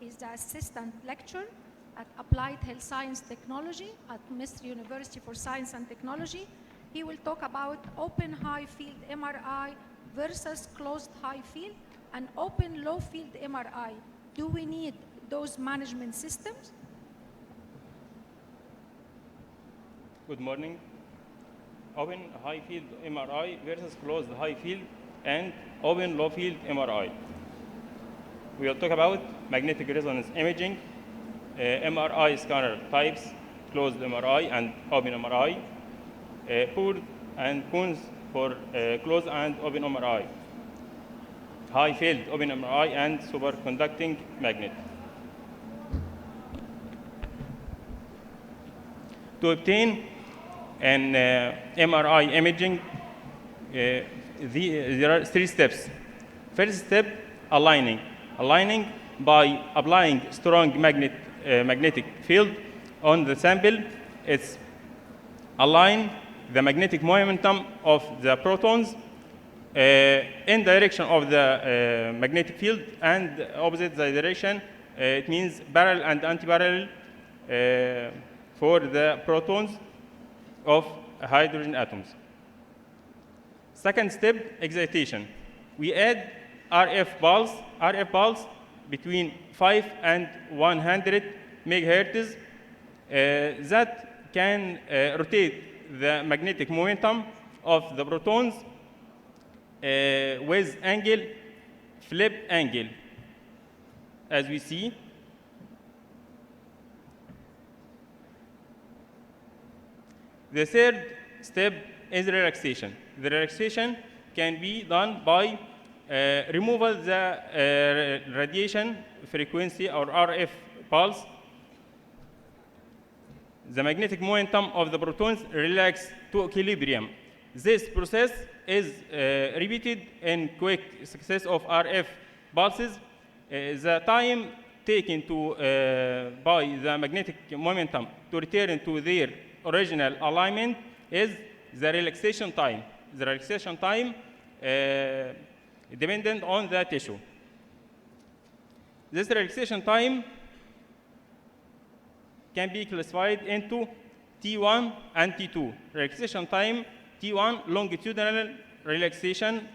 is the assistant lecturer at Applied Health Science Technology at Misr University for Science and Technology. He will talk about open high field MRI versus closed high field and open low field MRI. Do we need those management systems? Good morning. Open high field MRI versus closed high field and open low field MRI. We will talk about magnetic resonance imaging, MRI scanner types, closed MRI and open MRI, pros and cons for closed and open MRI, high field open MRI and superconducting magnet. To obtain an MRI imaging, there are 3 steps. First step, aligning. Aligning by applying strong magnetic field on the sample. It's align the magnetic momentum of the protons in direction of the magnetic field and opposite the direction. It means parallel and anti-parallel for the protons of hydrogen atoms. Second step, excitation. We add RF pulse between 5 and 100 megahertz that can rotate the magnetic momentum of the protons with angle, flip angle, as we see. The third step is relaxation. The relaxation can be done by removal the radiation frequency or RF pulse. The magnetic momentum of the protons relax to equilibrium. This process is repeated in quick success of RF pulses. The time taken by the magnetic momentum to return to their original alignment is the relaxation time. The relaxation time dependent on the tissue. This relaxation time can be classified into T1 and T2. Relaxation time, T1, longitudinal relaxation,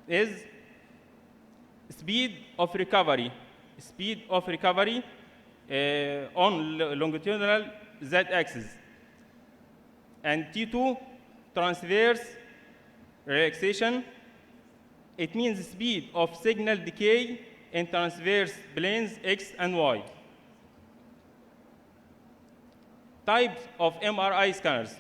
is speed of recovery. Speed of recovery on longitudinal z-axis. And T2, transverse relaxation. It means speed of signal decay in transverse planes X and Y. Types of MRI scanners.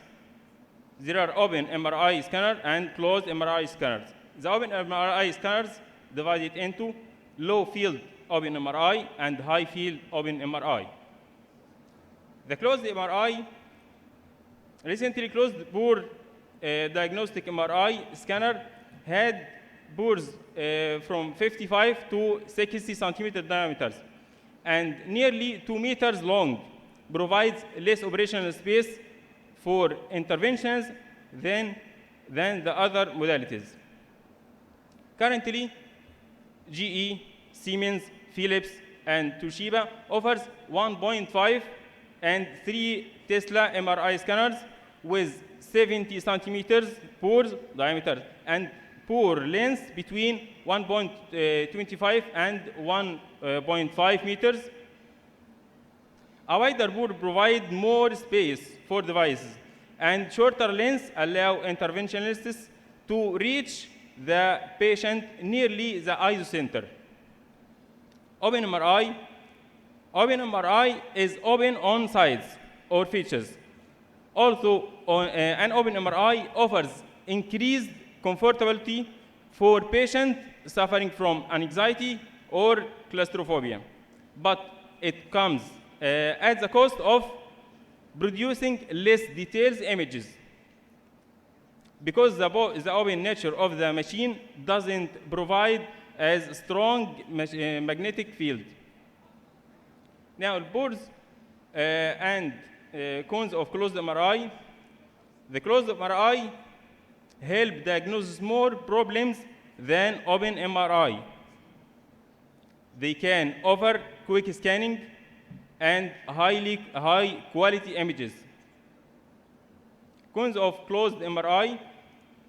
There are open MRI scanner and closed MRI scanners. The open MRI scanners divided into low field open MRI and high field open MRI. The closed MRI, recently closed bore diagnostic MRI scanner had bores from 55 to 60 centimeter diameters and nearly 2 meters long, provides less operational space for interventions than the other modalities. Currently, GE, Siemens, Philips, and Toshiba offers 1.5 and 3 Tesla MRI scanners with 70 centimeters pores diameter and pore length between 1.25 and 1.5 meters. A wider bore provides more space for devices, and shorter lengths allow interventionists to reach the patient nearly the isocenter. Open MRI. Open MRI is open on sides or features. Also, an open MRI offers increased comfortability for patients suffering from anxiety or claustrophobia, but it comes at the cost of producing less detailed images because the open nature of the machine doesn't provide as strong magnetic field. Now, pros and cons of closed MRI. The closed MRI help diagnose more problems than open MRI. They can offer quick scanning and high quality images. Cons of closed MRI.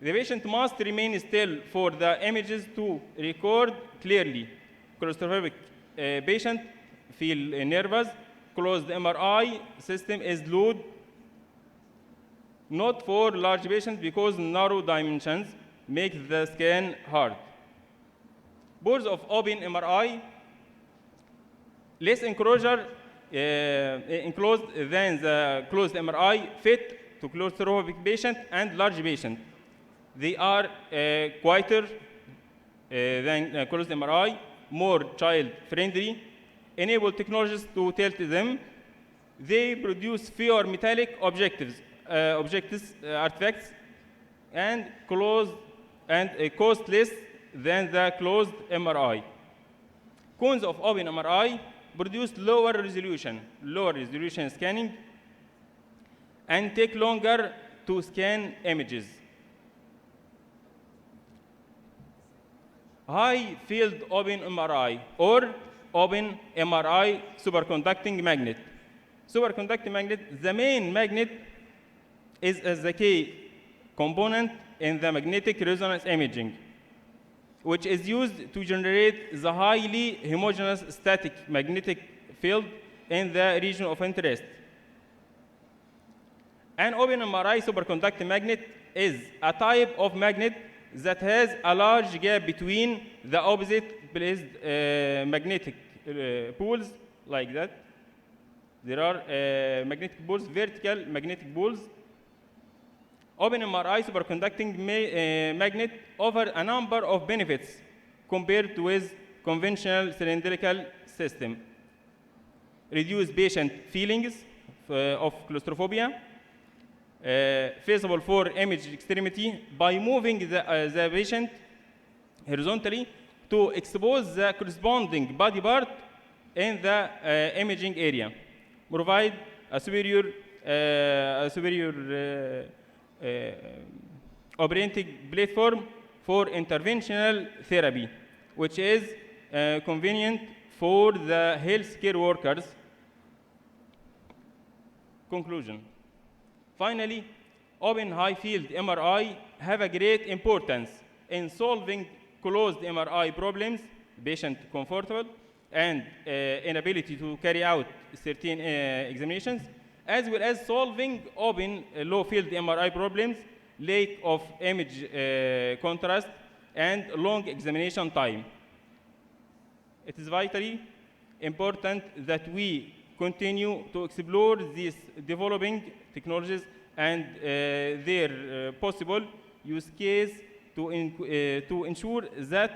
The patient must remain still for the images to record clearly. Claustrophobic patient feel nervous. Closed MRI system is loud. Not for large patients because narrow dimensions make the scan hard. Pores of open MRI, less enclosure enclosed than the closed MRI, fit to claustrophobic patient and large patient. They are quieter than closed MRI, more child-friendly, enable technologists to tilt them. They produce fewer metallic artifacts, and cost less than the closed MRI. Cons of open MRI produce lower resolution scanning, and take longer to scan images. High field open MRI or open MRI superconducting magnet. Superconducting magnet, the main magnet is the key component in the magnetic resonance imaging, which is used to generate the highly homogeneous static magnetic field in the region of interest. An open MRI superconducting magnet is a type of magnet that has a large gap between the opposite placed magnetic poles, like that. There are magnetic poles, vertical magnetic poles. Open MRI superconducting magnet offer a number of benefits compared with conventional cylindrical system. Reduce patient feelings of claustrophobia. Feasible for image extremity by moving the patient horizontally to expose the corresponding body part in the imaging area. Provide a superior operating platform for interventional therapy, which is convenient for the healthcare workers. Conclusion. Finally, open high field MRI have a great importance in solving closed MRI problems, patient comfortable, and inability to carry out certain examinations, as well as solving open low field MRI problems, lack of image contrast, and long examination time. It is vitally important that we continue to explore these developing technologies and their possible use case to ensure that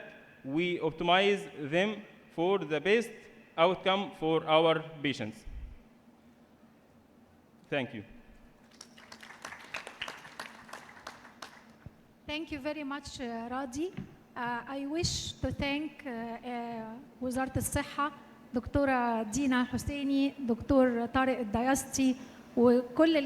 we optimize them for the best outcome for our patients. Thank you. Thank you very much, Rady. I wish to thank وزارة الصحة، دكتورة دينا حسيني، دكتور طارق الدياسطي، وكل